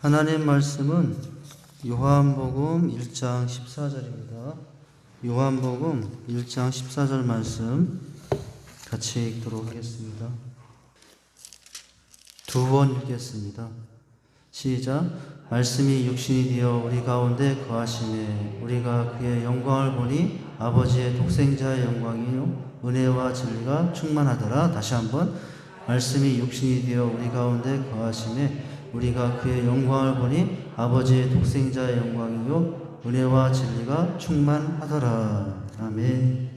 하나님 말씀은 요한복음 1장 14절입니다. 요한복음 1장 14절 말씀 같이 읽도록 하겠습니다. 두 번 읽겠습니다. 시작. 말씀이 육신이 되어 우리 가운데 거하시매 우리가 그의 영광을 보니 아버지의 독생자의 영광이요 은혜와 진리가 충만하더라. 다시 한번. 말씀이 육신이 되어 우리 가운데 거하시매 우리가 그의 영광을 보니 아버지의 독생자의 영광이요 은혜와 진리가 충만하더라. 아멘.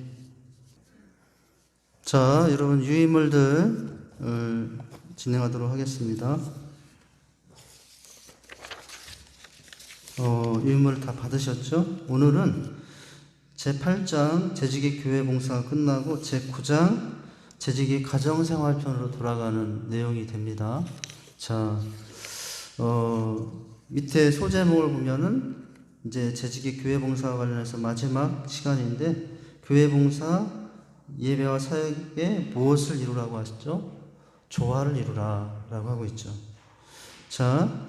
자, 여러분 유인물들 진행하도록 하겠습니다. 유인물 다 받으셨죠? 오늘은 제8장 재직의 교회 봉사가 끝나고 제9장 재직의 가정생활편으로 돌아가는 내용이 됩니다. 자, 밑에 소제목을 보면은 이제 재직의 교회 봉사와 관련해서 마지막 시간인데, 교회 봉사 예배와 사역에 무엇을 이루라고 하시죠? 조화를 이루라 라고 하고 있죠. 자,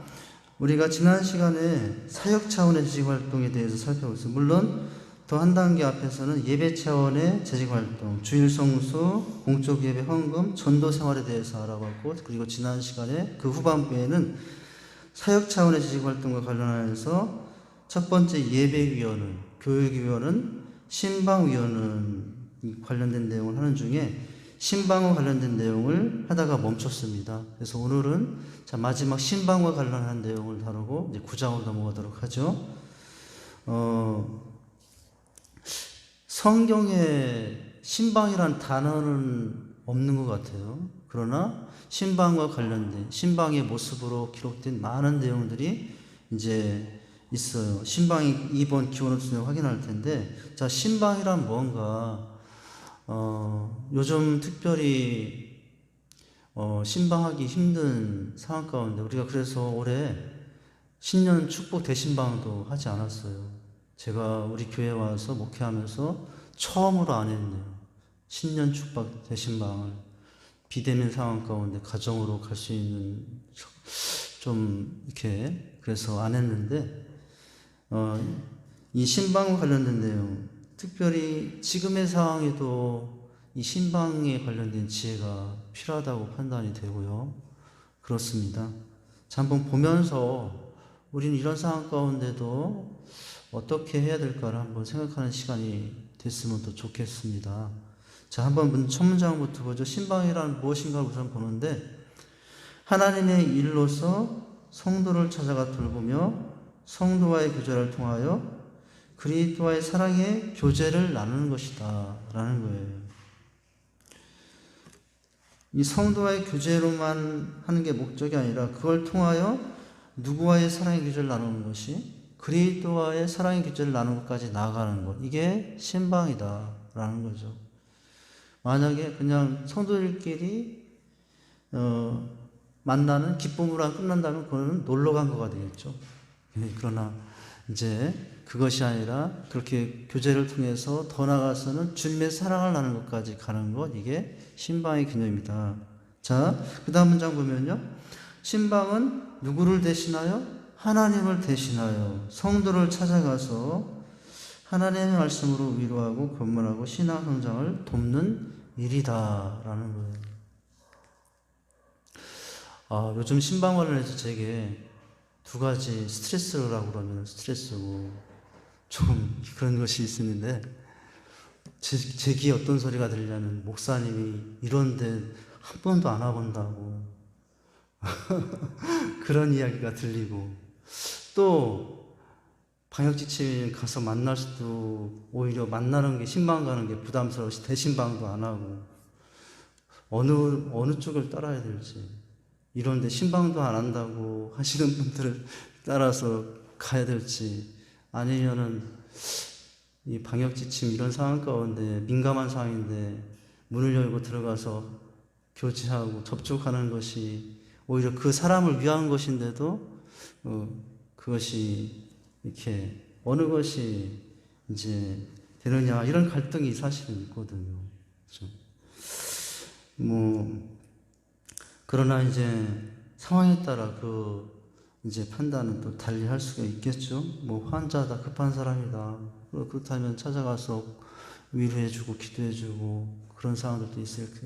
우리가 지난 시간에 사역 차원의 재직활동에 대해서 살펴봤어요. 물론 더 한 단계 앞에서는 예배 차원의 재직활동, 주일성수, 공적예배 헌금, 전도생활에 대해서 알아봤고, 그리고 지난 시간에 그 후반부에는 사역 차원의 재직활동과 관련해서 첫 번째 예배위원은, 교육위원은, 신방위원은 관련된 내용을 하는 중에 신방과 관련된 내용을 하다가 멈췄습니다. 그래서 오늘은 마지막 신방과 관련한 내용을 다루고 이제 9장으로 넘어가도록 하죠. 성경에 신방이란 단어는 없는 것 같아요. 그러나 신방과 관련된 신방의 모습으로 기록된 많은 내용들이 이제 있어요. 신방이 2번 기원을 확인할 텐데, 자, 신방이란 뭔가, 요즘 특별히 신방하기 힘든 상황 가운데 우리가 그래서 올해 신년 축복 대신방도 하지 않았어요. 제가 우리 교회 와서 목회하면서 처음으로 안 했네요. 신년 축복 대신방을 비대면 상황 가운데 가정으로 갈 수 있는 좀 이렇게 그래서 안 했는데, 이 신방과 관련된 내용, 특별히 지금의 상황에도 이 신방에 관련된 지혜가 필요하다고 판단이 되고요. 그렇습니다. 자, 한번 보면서 우리는 이런 상황 가운데도 어떻게 해야 될까를 한번 생각하는 시간이 됐으면 더 좋겠습니다. 자, 한번 첫 문장부터 보죠. 신방이란 무엇인가를 우선 보는데, 하나님의 일로서 성도를 찾아가 돌보며 성도와의 교제를 통하여 그리스도와의 사랑의 교제를 나누는 것이다 라는 거예요. 이 성도와의 교제로만 하는 게 목적이 아니라 그걸 통하여 누구와의 사랑의 교제를 나누는 것이 그리스도와의 사랑의 교제를 나누는 것까지 나아가는 것, 이게 신방이다 라는 거죠. 만약에 그냥 성도들끼리 만나는 기쁨으로 끝난다면 그거는 놀러 간 거가 되겠죠. 그러나 이제 그것이 아니라 그렇게 교제를 통해서 더 나아가서는 주님의 사랑을 나누는 것까지 가는 것, 이게 신방의 개념이다. 자, 그 다음 문장 보면요. 신방은 누구를 대신하여? 하나님을 대신하여 성도를 찾아가서 하나님의 말씀으로 위로하고 권면하고 신앙 성장을 돕는 일이다 라는 거예요. 요즘 신방 관련해서 제게 두 가지 스트레스라고 그러면 스트레스고 좀 그런 것이 있었는데, 제 귀에 어떤 소리가 들리냐면 목사님이 이런데 한 번도 안 와본다고 그런 이야기가 들리고, 또 방역지침이 가서 만날 수도 오히려 만나는 게 신방 가는 게 부담스러워서 대신방도 안 하고 어느 쪽을 따라야 될지, 이런데 신방도 안 한다고 하시는 분들을 따라서 가야 될지, 아니면은 이 방역지침 이런 상황 가운데 민감한 상황인데 문을 열고 들어가서 교제하고 접촉하는 것이 오히려 그 사람을 위한 것인데도 그것이 이렇게 어느 것이 이제 되느냐, 이런 갈등이 사실은 있거든요. 그렇죠? 그러나 이제 상황에 따라 이제 판단은 또 달리 할 수가 있겠죠. 뭐 환자다, 급한 사람이다. 그렇다면 찾아가서 위로해주고 기도해주고 그런 상황들도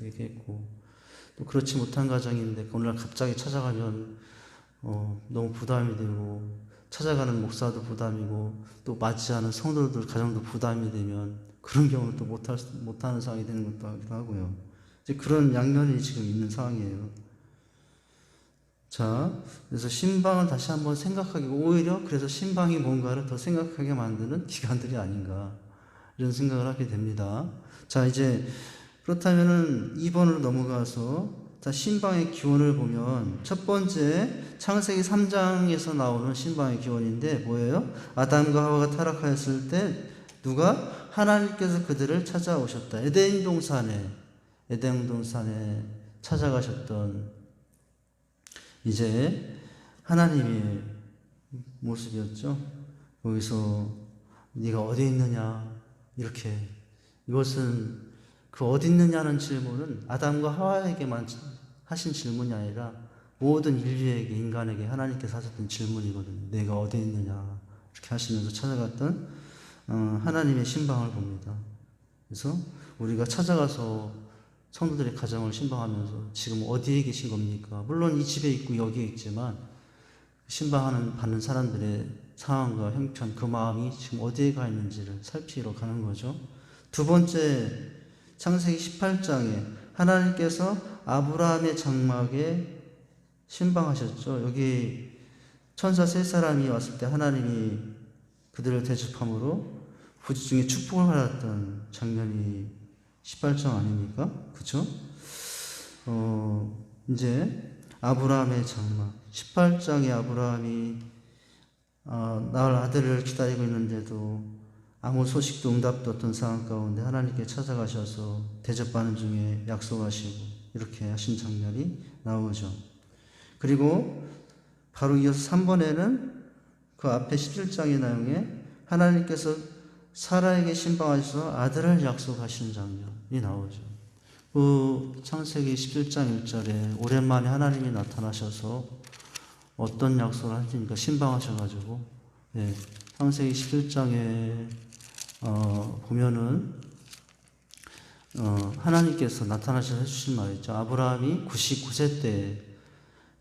있겠고, 또 그렇지 못한 가정인데 오늘날 갑자기 찾아가면 너무 부담이 되고, 찾아가는 목사도 부담이고, 또 맞이하는 성도들 가정도 부담이 되면 그런 경우는 또 못하는 상황이 되는 것도 하기도 하고요. 이제 그런 양면이 지금 있는 상황이에요. 자, 그래서 신방을 다시 한번 생각하게, 오히려 그래서 신방이 뭔가를 더 생각하게 만드는 기간들이 아닌가, 이런 생각을 하게 됩니다. 자, 이제 그렇다면은 2번으로 넘어가서, 자, 신방의 기원을 보면 첫 번째 창세기 3장에서 나오는 신방의 기원인데 뭐예요? 아담과 하와가 타락하였을 때 누가? 하나님께서 그들을 찾아오셨다. 에덴 동산에 찾아가셨던 이제 하나님의 모습이었죠. 거기서 네가 어디 있느냐, 이렇게. 이것은 그 어디 있느냐는 질문은 아담과 하와에게만 하신 질문이 아니라 모든 인류에게, 인간에게 하나님께서 하셨던 질문이거든요. 내가 어디 있느냐, 이렇게 하시면서 찾아갔던 하나님의 신방을 봅니다. 그래서 우리가 찾아가서 성도들의 가정을 신방하면서 지금 어디에 계신 겁니까? 물론 이 집에 있고 여기에 있지만 받는 사람들의 상황과 형편, 그 마음이 지금 어디에 가 있는지를 살피러 가는 거죠. 두 번째, 창세기 18장에 하나님께서 아브라함의 장막에 신방하셨죠. 여기 천사 세 사람이 왔을 때 하나님이 그들을 대접함으로 부지 중에 축복을 받았던 장면이 18장 아닙니까? 그쵸? 이제 아브라함의 장막, 18장에 아브라함이 낳을 아들을 기다리고 있는데도 아무 소식도 응답도 없던 상황 가운데 하나님께 찾아가셔서 대접받는 중에 약속하시고 이렇게 하신 장면이 나오죠. 그리고 바로 이어서 3번에는 그 앞에 17장의 내용에 하나님께서 사라에게 신방하셔서 아들을 약속하시는 장면이 나오죠. 그 창세기 17장 1절에 오랜만에 하나님이 나타나셔서 어떤 약속을 하시니까 신방하셔가지고, 예, 창세기 11장에 보면은 하나님께서 나타나셔서 해주신 말이 있죠. 아브라함이 99세 때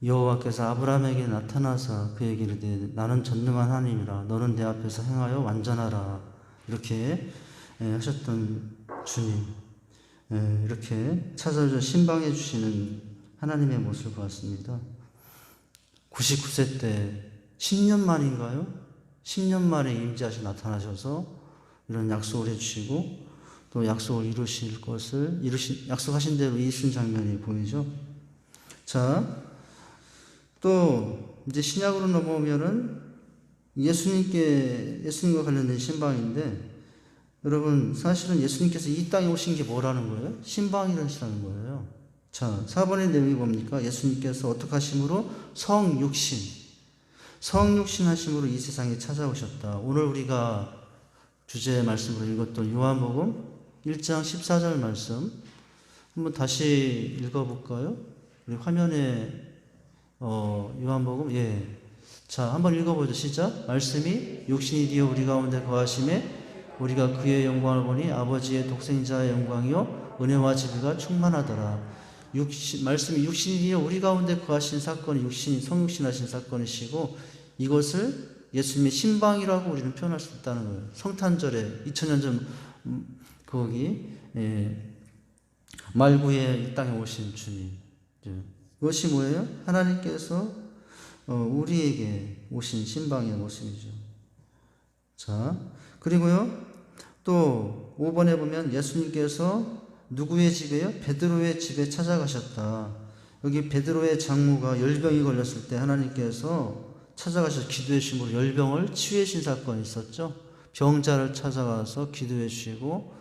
여호와께서 아브라함에게 나타나서 그에게 이르되 나는 전능한 하나님이라 너는 내 앞에서 행하여 완전하라, 이렇게 하셨던 주님, 이렇게 찾아오셔 신방해 주시는 하나님의 모습을 보았습니다. 99세 때 10년 만인가요? 10년 만에 임재하셔 나타나셔서 이런 약속을 해주시고 또 약속을 이루실 것을 약속하신 대로 이루신 장면이 보이죠. 자, 또 이제 신약으로 넘어오면은 예수님과 관련된 신방인데, 여러분 사실은 예수님께서 이 땅에 오신 게 뭐라는 거예요? 신방이라시라는 거예요. 자, 4번의 내용이 뭡니까? 예수님께서 어떻게 하심으로? 성육신 하심으로 이 세상에 찾아오셨다. 오늘 우리가 주제 말씀으로 읽었던 요한복음 1장 14절 말씀 한번 다시 읽어볼까요? 우리 화면에 요한복음, 예. 자, 한번 읽어보죠. 시작. 말씀이 육신이 되어 우리 가운데 거하심에 우리가 그의 영광을 보니 아버지의 독생자의 영광이요 은혜와 진리가 충만하더라. 말씀이 육신이 되어 우리 가운데 거하신 사건이 성육신 하신 사건이시고, 이것을 예수님의 신방이라고 우리는 표현할 수 있다는 거예요. 성탄절에 2000년 전 거기 말구에 이 땅에 오신 주님. 그것이 뭐예요? 하나님께서 우리에게 오신 신방의 모습이죠. 자, 그리고요, 또 5번에 보면 예수님께서 누구의 집에요? 베드로의 집에 찾아가셨다. 여기 베드로의 장모가 열병이 걸렸을 때 하나님께서 찾아가셔서 기도해 주심으로 열병을 치유해 주신 사건이 있었죠. 병자를 찾아가서 기도해 주시고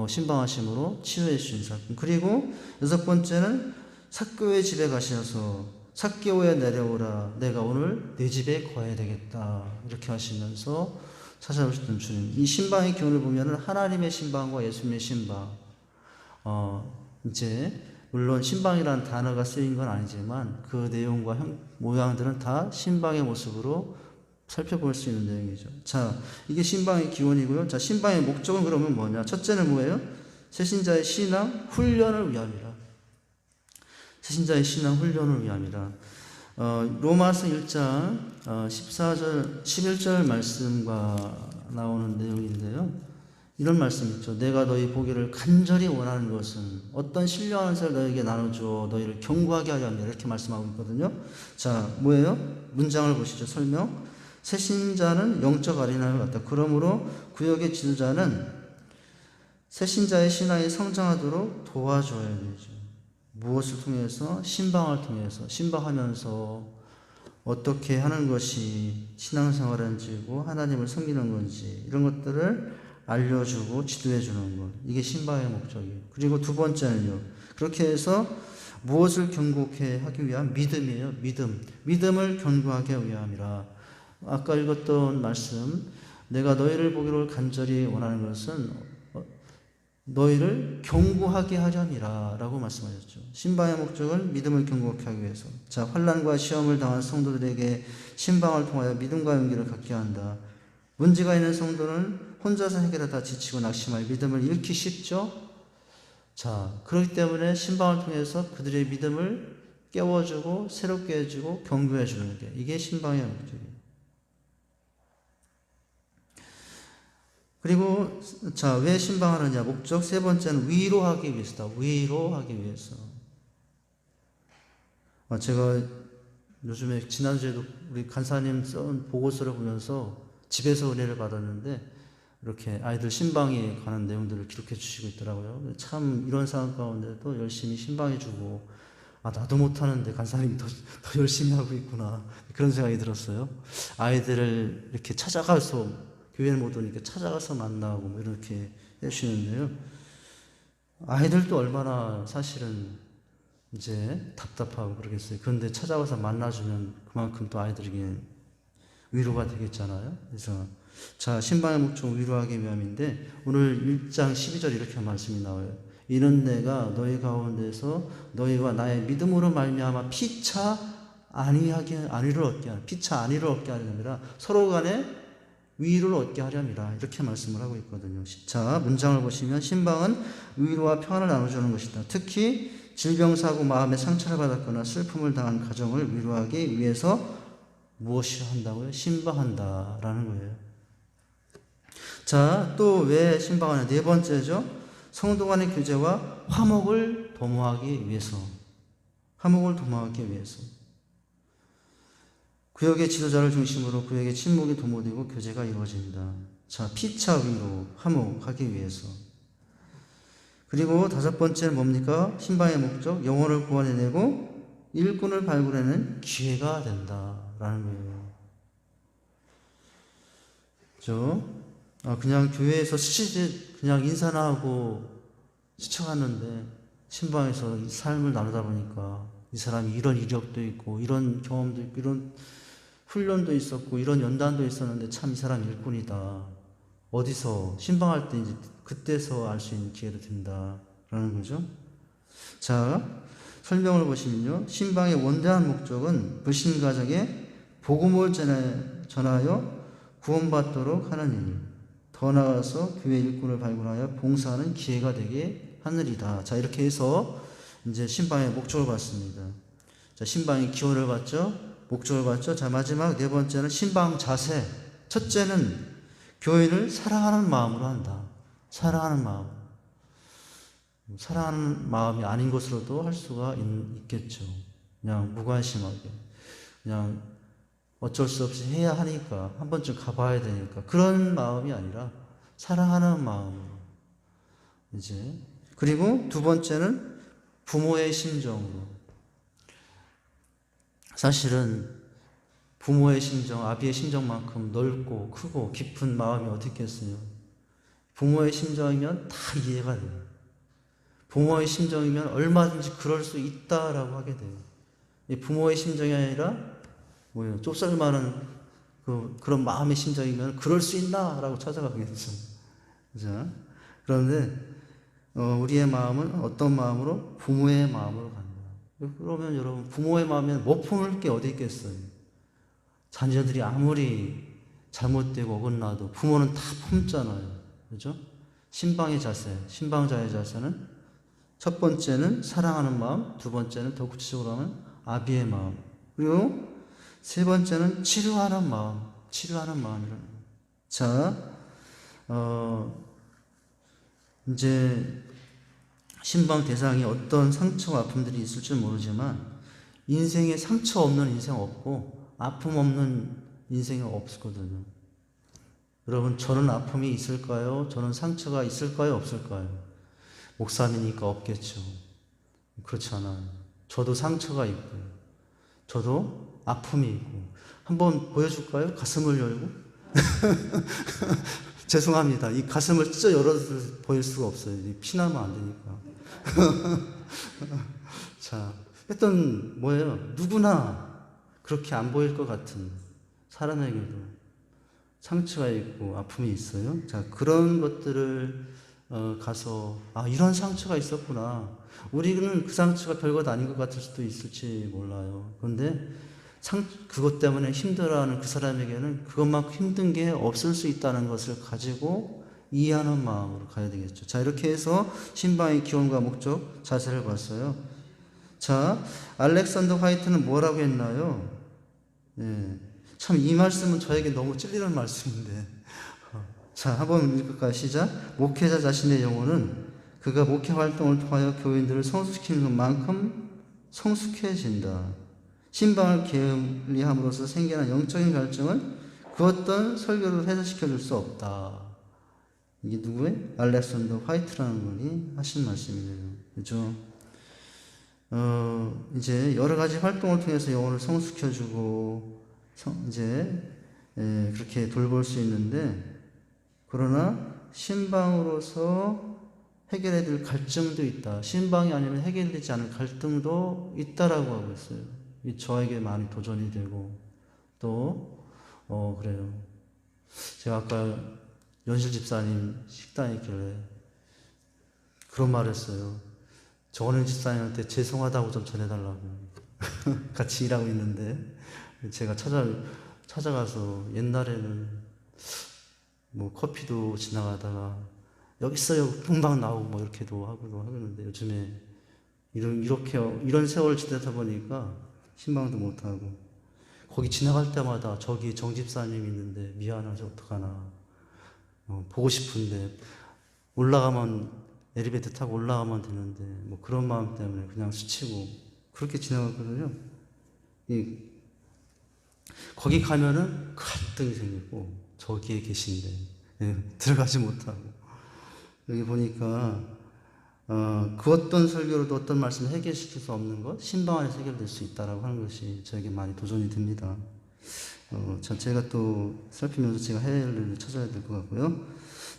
신방하심으로 치유해 주신 사건. 그리고 6번째는 삭개오의 집에 가셔서 삭개오에 내려오라, 내가 오늘 내 집에 거해야 되겠다, 이렇게 하시면서 찾아오셨던 주님. 이 신방의 기원을 보면은 하나님의 신방과 예수님의 신방, 이제 물론 신방이라는 단어가 쓰인 건 아니지만 그 내용과 모양들은 다 신방의 모습으로 살펴볼 수 있는 내용이죠. 자, 이게 신방의 기원이고요. 자, 신방의 목적은 그러면 뭐냐? 첫째는 뭐예요? 새신자의 신앙 훈련을 위함이라. 새신자의 신앙 훈련을 위함이라. 로마서 1장 14절, 11절 말씀과 나오는 내용인데요. 이런 말씀 있죠. 내가 너희 보기를 간절히 원하는 것은 어떤 신령한 것을 너희에게 나눠주어 너희를 경고하게 하려 합니다. 이렇게 말씀하고 있거든요. 자, 뭐예요? 문장을 보시죠. 설명. 새신자는 영적 어린아이와 같다. 그러므로 구역의 지도자는 새신자의 신앙이 성장하도록 도와줘야 되죠. 무엇을 통해서? 신방을 통해서. 신방하면서 어떻게 하는 것이 신앙생활인지고 하나님을 섬기는 건지 이런 것들을 알려주고 지도해 주는 것. 이게 신방의 목적이에요. 그리고 두 번째는요. 그렇게 해서 무엇을 견고하게 하기 위한? 믿음이에요. 믿음. 믿음을 견고하게 위함이라. 아까 읽었던 말씀, 내가 너희를 보기를 간절히 원하는 것은 너희를 견고하게 하려니라 라고 말씀하셨죠. 신방의 목적은 믿음을 견고하게 하기 위해서. 자, 환난과 시험을 당한 성도들에게 신방을 통하여 믿음과 용기를 갖게 한다. 문제가 있는 성도는 혼자서 해결하다 지치고 낙심하여 믿음을 잃기 쉽죠. 자, 그렇기 때문에 신방을 통해서 그들의 믿음을 깨워주고 새롭게 해주고 견고해주는 게 이게 신방의 목적이에요. 그리고 자, 왜 신방하느냐? 목적 세 번째는 위로하기 위해서다. 위로하기 위해서. 제가 요즘에 지난주에도 우리 간사님 쓴 보고서를 보면서 집에서 은혜를 받았는데 이렇게 아이들 신방에 관한 내용들을 기록해 주시고 있더라고요. 참 이런 상황 가운데도 열심히 신방해주고 나도 못하는데 간사님이 더 열심히 하고 있구나 그런 생각이 들었어요. 아이들을 이렇게 찾아가서 교회를 못 오니까 찾아가서 만나고 뭐 이렇게 해주시는데요. 아이들도 얼마나 사실은 이제 답답하고 그러겠어요. 그런데 찾아가서 만나주면 그만큼 또 아이들에게 위로가 되겠잖아요. 그래서 자, 신방의 목적 위로하기 위함인데 오늘 1장 12절 이렇게 말씀이 나와요. 이는 내가 너희 가운데서 너희와 나의 믿음으로 말미암아 피차 안위를 얻게 하는 피차 안위를 얻게 하려 함이라 서로 간에 위로를 얻게 하렵니다. 이렇게 말씀을 하고 있거든요. 자, 문장을 보시면 신방은 위로와 평안을 나눠주는 것이다. 특히 질병사고 마음의 상처를 받았거나 슬픔을 당한 가정을 위로하기 위해서 무엇이 한다고요? 신방한다라는 거예요. 자, 또 왜 신방하냐? 네 번째죠. 성도 간의 교제와 화목을 도모하기 위해서. 화목을 도모하기 위해서. 구역의 지도자를 중심으로 구역의 친목이 도모되고 교제가 이루어진다. 자, 피차 위로 화목하기 위해서. 그리고 다섯 번째는 뭡니까? 신방의 목적, 영혼을 구원해내고 일꾼을 발굴해내는 기회가 된다라는 거예요. 그냥 교회에서 그냥 인사나 하고 스쳐갔는데 신방에서 삶을 나누다 보니까 이 사람이 이런 이력도 있고 이런 경험도 있고 이런 훈련도 있었고 이런 연단도 있었는데 참 이 사람 일꾼이다. 어디서 신방할 때 이제 그때서 알 수 있는 기회도 된다라는 거죠. 자, 설명을 보시면요. 신방의 원대한 목적은 불신 가정에 복음을 전하여 구원받도록 하는 일. 더 나아가서 교회 일꾼을 발굴하여 봉사하는 기회가 되게 하느리다. 자, 이렇게 해서 이제 신방의 목적을 봤습니다. 자, 신방의 기원을 봤죠. 목적을 봤죠. 자, 마지막 네 번째는 신방 자세. 첫째는 교인을 사랑하는 마음으로 한다. 사랑하는 마음. 사랑하는 마음이 아닌 것으로도 할 수가 있겠죠. 그냥 무관심하게. 그냥 어쩔 수 없이 해야 하니까 한 번쯤 가봐야 되니까 그런 마음이 아니라 사랑하는 마음으로 이제. 그리고 두 번째는 부모의 심정으로. 사실은 부모의 심정, 아비의 심정만큼 넓고 크고 깊은 마음이 어디 있겠어요. 부모의 심정이면 다 이해가 돼요. 부모의 심정이면 얼마든지 그럴 수 있다라고 하게 돼요. 부모의 심정이 아니라 뭐예요? 좁쌀만한 그런 마음의 심정이면 그럴 수 있나? 라고 찾아가겠죠. 그죠? 그런데 우리의 마음은 어떤 마음으로? 부모의 마음으로 간다. 그러면 여러분, 부모의 마음에 못 품을 게 어디 있겠어요? 자녀들이 아무리 잘못되고 어긋나도 부모는 다 품잖아요. 그죠? 신방의 자세, 신방자의 자세는 첫 번째는 사랑하는 마음, 두 번째는 더 구체적으로 하면 아비의 마음, 그리고 세 번째는 치료하는 마음, 치료하는 마음이라는 거예요. 자, 이제 신방 대상이 어떤 상처와 아픔들이 있을지 모르지만 인생에 상처 없는 인생 없고 아픔 없는 인생이 없거든요. 여러분, 저는 아픔이 있을까요? 저는 상처가 있을까요? 없을까요? 목사님이니까 없겠죠. 그렇지 않아요. 저도 상처가 있고요. 저도 아픔이 있고. 한번 보여줄까요? 가슴을 열고. 죄송합니다. 이 가슴을 찢어 열어서 보일 수가 없어요. 피나면 안 되니까. 자, 하여튼 뭐예요? 누구나 그렇게 안 보일 것 같은 사람에게도 상처가 있고 아픔이 있어요. 자, 그런 것들을 가서 이런 상처가 있었구나. 우리는 그 상처가 별것 아닌 것 같을 수도 있을지 몰라요. 그런데 그것 때문에 힘들어하는 그 사람에게는 그것만큼 힘든 게 없을 수 있다는 것을 가지고 이해하는 마음으로 가야 되겠죠. 자, 이렇게 해서 신방의 기원과 목적, 자세를 봤어요. 자, 알렉산더 화이트는 뭐라고 했나요? 예. 참, 이 말씀은 저에게 너무 찔리는 말씀인데. 자, 한번 읽을까요? 시작. 목회자 자신의 영혼은 그가 목회 활동을 통하여 교인들을 성숙시키는 것만큼 성숙해진다. 신방을 게을리함으로써 생겨난 영적인 갈증은 그 어떤 설교로 해소시켜 줄 수 없다. 이게 누구의? 알렉산더 화이트라는 분이 하신 말씀이에요. 그죠? 이제 여러 가지 활동을 통해서 영혼을 성숙해주고, 그렇게 돌볼 수 있는데, 그러나 신방으로서 해결해야 될 갈증도 있다. 신방이 아니면 해결되지 않을 갈등도 있다라고 하고 있어요. 이 저에게 많이 도전이 되고, 또, 그래요. 제가 아까 연실 집사님 식당에 있길래 그런 말 했어요. 정원영 집사님한테 죄송하다고 좀 전해달라고. 같이 일하고 있는데, 제가 찾아가서 옛날에는 뭐 커피도 지나가다가 여기 있어요 금방 나오고 뭐 이렇게도 하고도 하는데 요즘에 이런 세월을 지내다 보니까 신방도 못하고 거기 지나갈 때마다 저기 정 집사님 있는데 미안하지 어떡하나 보고 싶은데 올라가면 엘리베이터 타고 올라가면 되는데 뭐 그런 마음 때문에 그냥 스치고 그렇게 지나갔거든요. 거기 가면은 갈등이 생기고 저기에 계신데 들어가지 못하고 여기 보니까 그 어떤 설교로도 어떤 말씀을 해결시킬 수 없는 것 신방 안에서 해결될 수 있다라고 하는 것이 저에게 많이 도전이 됩니다. 제가 또 살피면서 제가 해결을 찾아야 될 것 같고요.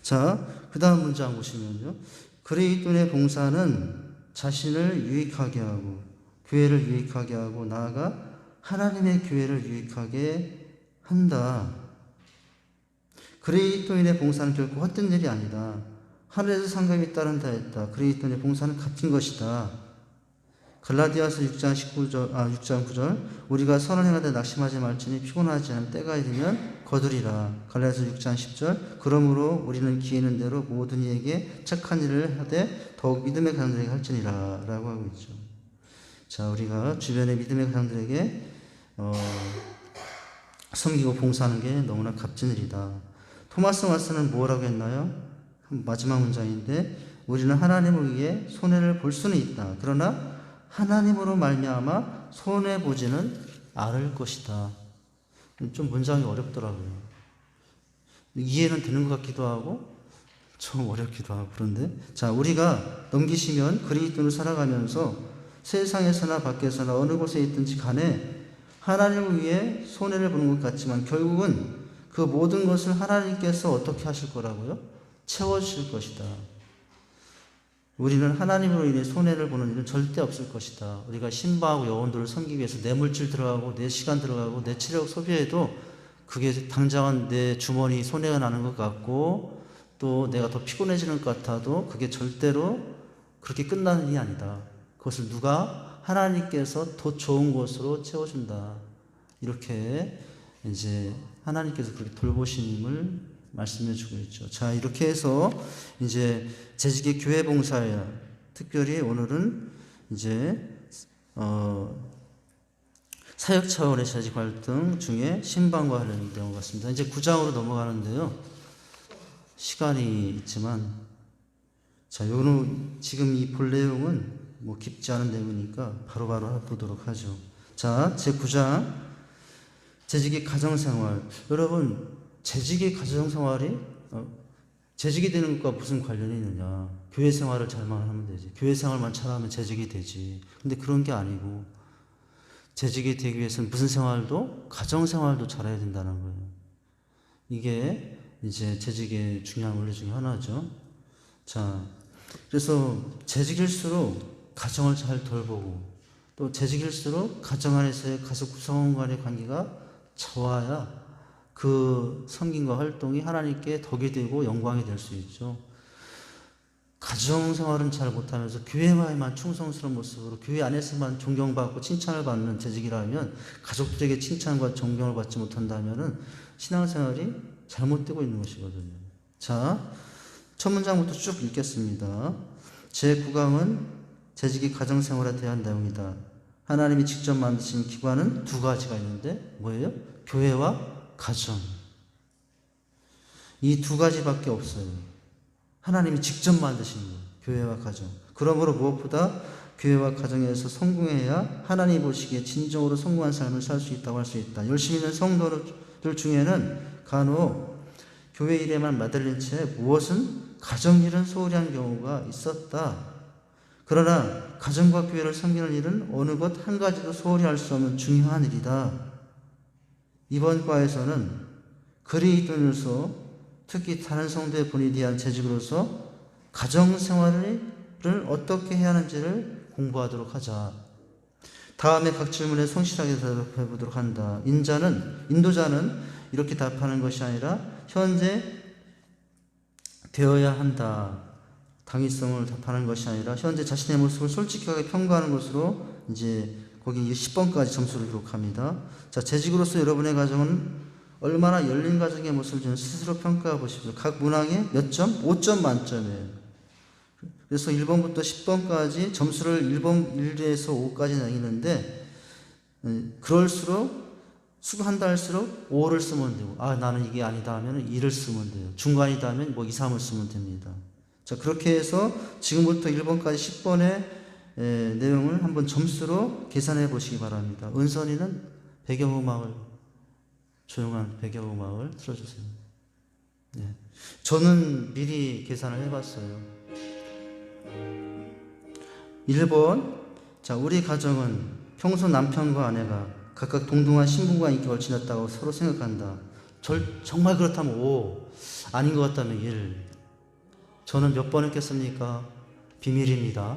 자, 그 다음 문장 보시면요. 그리스도인의 봉사는 자신을 유익하게 하고 교회를 유익하게 하고 나아가 하나님의 교회를 유익하게 한다. 그리스도인의 봉사는 결코 헛된 일이 아니다. 하늘에서 상급이 따른다 했다. 그리스도인의 봉사는 값진 것이다. 갈라디아서 6장 9절 우리가 선을 행하되 낙심하지 말지니 피곤하지 않으면 때가 이르면 거두리라. 갈라디아서 6장 10절 그러므로 우리는 기회 있는 대로 모든 이에게 착한 일을 하되 더욱 믿음의 가정들에게 할지니라 라고 하고 있죠. 자, 우리가 주변의 믿음의 가정들에게 섬기고 봉사하는 게 너무나 값진 일이다. 토마스 왓슨은 뭐라고 했나요? 마지막 문장인데 우리는 하나님을 위해 손해를 볼 수는 있다. 그러나 하나님으로 말미암아 손해 보지는 않을 것이다. 좀 문장이 어렵더라고요. 이해는 되는 것 같기도 하고 좀 어렵기도 하고 그런데 자, 우리가 넘기시면 그리스도를 살아가면서 세상에서나 밖에서나 어느 곳에 있든지 간에 하나님을 위해 손해를 보는 것 같지만 결국은 그 모든 것을 하나님께서 어떻게 하실 거라고요? 채워주실 것이다. 우리는 하나님으로 인해 손해를 보는 일은 절대 없을 것이다. 우리가 신방하고 영혼들을 섬기기 위해서 내 물질 들어가고 내 시간 들어가고 내 체력 소비해도 그게 당장은 내 주머니 손해가 나는 것 같고 또 내가 더 피곤해지는 것 같아도 그게 절대로 그렇게 끝나는 일이 아니다. 그것을 누가 하나님께서 더 좋은 것으로 채워준다. 이렇게 이제 하나님께서 그렇게 돌보심을 말씀해 주고 있죠. 자, 이렇게 해서 이제 재직의 교회 봉사에 특별히 오늘은 이제 사역 차원의 재직 활동 중에 신방과 관련된 것 같습니다. 이제 9장으로 넘어가는데요. 시간이 있지만, 자, 지금 이 볼 내용은 뭐 깊지 않은 내용이니까 바로바로 보도록 하죠. 자, 제 9장. 재직의 가정생활. 여러분, 재직의 가정생활이, 재직이 되는 것과 무슨 관련이 있느냐. 교회 생활을 잘만 하면 되지. 교회 생활만 잘하면 재직이 되지. 근데 그런 게 아니고, 재직이 되기 위해서는 무슨 생활도, 가정생활도 잘해야 된다는 거예요. 이게 이제 재직의 중요한 원리 중에 하나죠. 자, 그래서 재직일수록 가정을 잘 돌보고, 또 재직일수록 가정 안에서의 가족 구성원 간의 관계가 좋아야 그 섬김과 활동이 하나님께 덕이 되고 영광이 될 수 있죠. 가정생활은 잘 못하면서 교회와에만 충성스러운 모습으로 교회 안에서만 존경받고 칭찬을 받는 재직이라면 가족들에게 칭찬과 존경을 받지 못한다면 신앙생활이 잘못되고 있는 것이거든요. 자, 첫 문장부터 쭉 읽겠습니다. 제9강은 재직이 가정생활에 대한 내용이다. 하나님이 직접 만드신 기관은 두 가지가 있는데 뭐예요? 교회와 가정. 이 두 가지밖에 없어요. 하나님이 직접 만드신 거예요. 교회와 가정. 그러므로 무엇보다 교회와 가정에서 성공해야 하나님 보시기에 진정으로 성공한 삶을 살 수 있다고 할 수 있다. 열심히 있는 성도들 중에는 간혹 교회 일에만 매달린 채 무엇은 가정일은 소홀히 한 경우가 있었다. 그러나 가정과 교회를 섬기는 일은 어느 것 한 가지도 소홀히 할 수 없는 중요한 일이다. 이번 과에서는 그리스도인으로서 특히 다른 성도의 본인에 대한 재직으로서 가정생활을 어떻게 해야 하는지를 공부하도록 하자. 다음에 각 질문에 성실하게 대답해 보도록 한다. 인도자는 이렇게 답하는 것이 아니라 현재 되어야 한다. 당위성을 답하는 것이 아니라 현재 자신의 모습을 솔직하게 평가하는 것으로 이제 거기 10번까지 점수를 기록합니다. 자, 재직으로서 여러분의 가정은 얼마나 열린 가정의 모습을 좀 스스로 평가해 보십시오. 각 문항에 몇 점? 5점 만점이에요. 그래서 1번부터 10번까지 점수를 1에서 5까지 나뉘는데, 그럴수록 수고한다 할수록 5를 쓰면 되고, 나는 이게 아니다 하면 2를 쓰면 돼요. 중간이다 하면 2, 3을 쓰면 됩니다. 자, 그렇게 해서 지금부터 1번까지 10번의 내용을 한번 점수로 계산해 보시기 바랍니다. 은선이는 배경음악을 조용한 배경음악을 틀어주세요. 네. 저는 미리 계산을 해봤어요. 1번, 자, 우리 가정은 평소 남편과 아내가 각각 동등한 신분과 인격을 지녔다고 서로 생각한다. 정말 그렇다면 5, 아닌 것 같다면 1. 저는 몇 번 했겠습니까? 비밀입니다.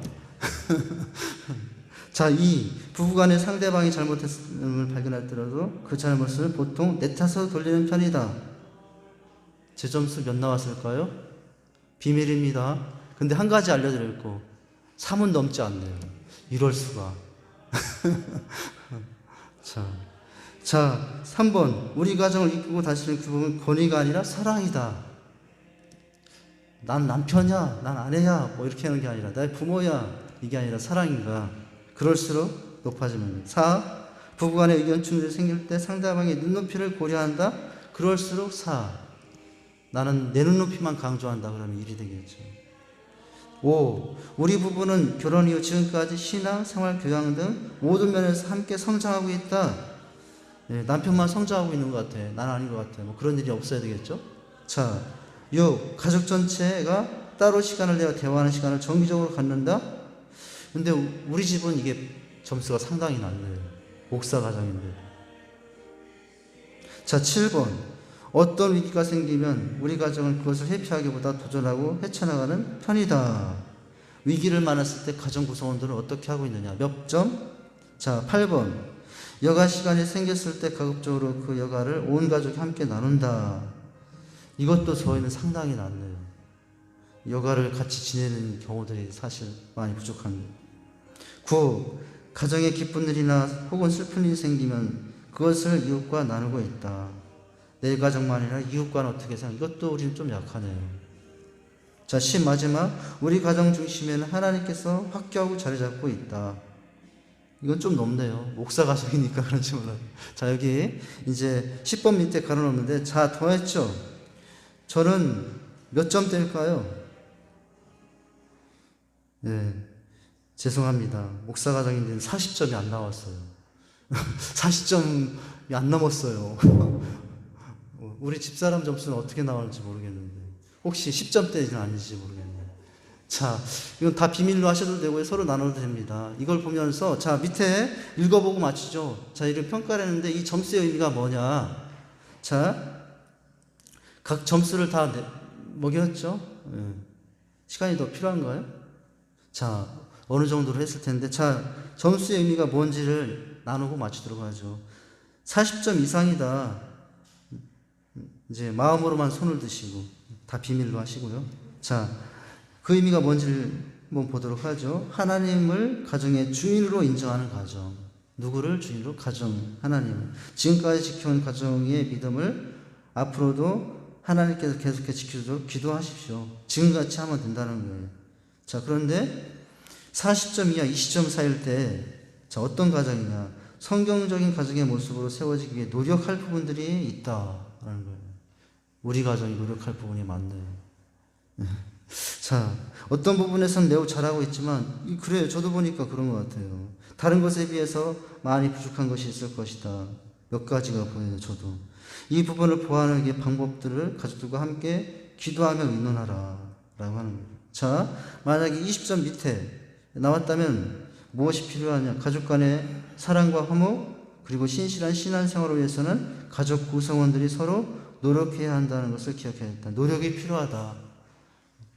자, 2. 부부간에 상대방이 잘못했음을 발견하더라도 그 잘못을 보통 내 탓으로 돌리는 편이다. 제 점수 몇 나왔을까요? 비밀입니다. 근데 한 가지 알려드릴 거. 3은 넘지 않네요. 이럴 수가. 자, 3번. 우리 가정을 이끌고 다스리는 그 부분은 권위가 아니라 사랑이다. 난 남편이야, 난 아내야, 뭐 이렇게 하는 게 아니라 나의 부모야, 이게 아니라 사랑인가. 그럴수록 높아집니다. 4. 부부간의 의견 충돌이 생길 때 상대방의 눈높이를 고려한다. 그럴수록 4. 나는 내 눈높이만 강조한다. 그러면 1이 되겠죠. 5. 우리 부부는 결혼 이후 지금까지 신앙, 생활, 교양 등 모든 면에서 함께 성장하고 있다. 네, 남편만 성장하고 있는 것 같아. 난 아닌 것 같아. 뭐 그런 일이 없어야 되겠죠. 자, 6. 가족 전체가 따로 시간을 내어 대화하는 시간을 정기적으로 갖는다. 근데 우리 집은 이게 점수가 상당히 낮네요. 목사 가정인데. 자, 7번. 어떤 위기가 생기면 우리 가정은 그것을 회피하기보다 도전하고 헤쳐나가는 편이다. 위기를 만났을 때 가정 구성원들은 어떻게 하고 있느냐? 몇 점? 자, 8번. 여가 시간이 생겼을 때 가급적으로 그 여가를 온 가족이 함께 나눈다. 이것도 저희는 상당히 낮네요. 여가를 같이 지내는 경우들이 사실 많이 부족합니다. 9. 가정에 기쁜 일이나 혹은 슬픈 일이 생기면 그것을 이웃과 나누고 있다. 내 가정만 아니라 이웃과는 어떻게 생각? 이것도 우리는 좀 약하네요. 자, 10 마지막. 우리 가정 중심에는 하나님께서 확고하고 자리 잡고 있다. 이건 좀 높네요. 목사 가정이니까 그런지 몰라요. 자, 여기 이제 10번 밑에 가려놓는데, 자, 더했죠? 저는 몇 점대일까요? 네, 죄송합니다. 목사 가정인데 40점이 안 나왔어요. 40점이 안 넘었어요. 우리 집사람 점수는 어떻게 나오는지 모르겠는데, 혹시 10점대는 아닌지 모르겠네요. 자, 이건 다 비밀로 하셔도 되고요. 서로 나눠도 됩니다. 이걸 보면서, 자, 밑에 읽어보고 맞추죠. 자, 이를 평가를 했는데 이 점수의 의미가 뭐냐. 자, 각 점수를 다 먹였죠. 시간이 더 필요한가요? 자, 어느 정도로 했을 텐데, 자, 점수의 의미가 뭔지를 나누고 맞추도록 하죠. 40점 이상이다. 이제 마음으로만 손을 드시고, 다 비밀로 하시고요. 자, 그 의미가 뭔지를 한번 보도록 하죠. 하나님을 가정의 주인으로 인정하는 가정. 누구를 주인으로? 가정, 하나님을. 지금까지 지켜온 가정의 믿음을 앞으로도 하나님께서 계속해 지켜주도록 기도하십시오. 지금같이 하면 된다는 거예요. 자, 그런데 40점 이하 20점 사이일 때, 자, 어떤 가정이냐? 성경적인 가정의 모습으로 세워지기 위해 노력할 부분들이 있다라는 거예요. 우리 가정이 노력할 부분이 많네요. 자, 어떤 부분에선 매우 잘하고 있지만, 그래요. 저도 보니까 그런 것 같아요. 다른 것에 비해서 많이 부족한 것이 있을 것이다. 몇 가지가 보여요, 저도. 이 부분을 보완하기 위해 방법들을 가족들과 함께 기도하며 의논하라. 라고 하는 거예요. 자, 만약에 20점 밑에 나왔다면 무엇이 필요하냐? 가족 간의 사랑과 화목, 그리고 신실한 신앙생활을 위해서는 가족 구성원들이 서로 노력해야 한다는 것을 기억해야 한다. 노력이 필요하다.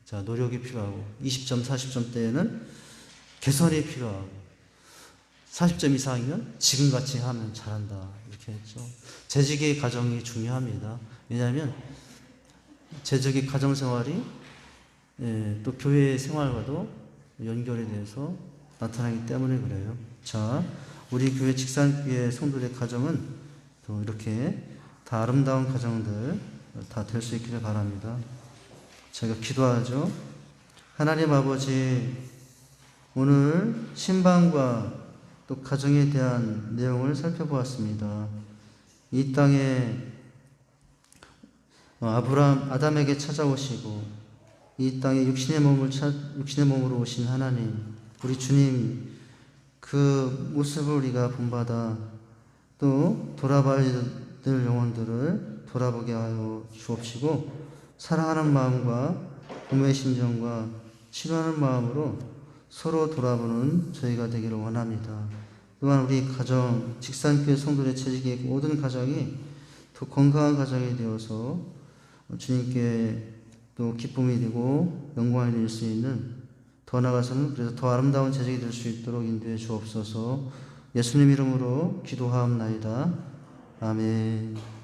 자, 노력이 필요하고, 20점, 40점 대에는 개선이 필요하고, 40점 이상이면 지금같이 하면 잘한다. 이렇게 했죠. 재직의 가정이 중요합니다. 왜냐하면 재직의 가정생활이 또 교회 생활과도 연결이 돼서 나타나기 때문에 그래요. 자, 우리 교회 직산교회 성도들의 가정은 또 이렇게 다 아름다운 가정들 다 될 수 있기를 바랍니다. 제가 기도하죠. 하나님 아버지, 오늘 신방과 또 가정에 대한 내용을 살펴보았습니다. 이 땅에 아담에게 찾아오시고 이 땅에 육신의 몸으로 오신 하나님, 우리 주님, 그 모습을 우리가 본받아 또 돌아봐야 될 영혼들을 돌아보게 하여 주옵시고, 사랑하는 마음과 부모의 심정과 치료하는 마음으로 서로 돌아보는 저희가 되기를 원합니다. 또한 우리 가정, 직산교회 성도의 재직의 모든 가정이 더 건강한 가정이 되어서 주님께 또 기쁨이 되고 영광이 될 수 있는, 더 나아가서는 그래서 더 아름다운 재직이 될 수 있도록 인도해 주옵소서. 예수님 이름으로 기도하옵나이다. 아멘.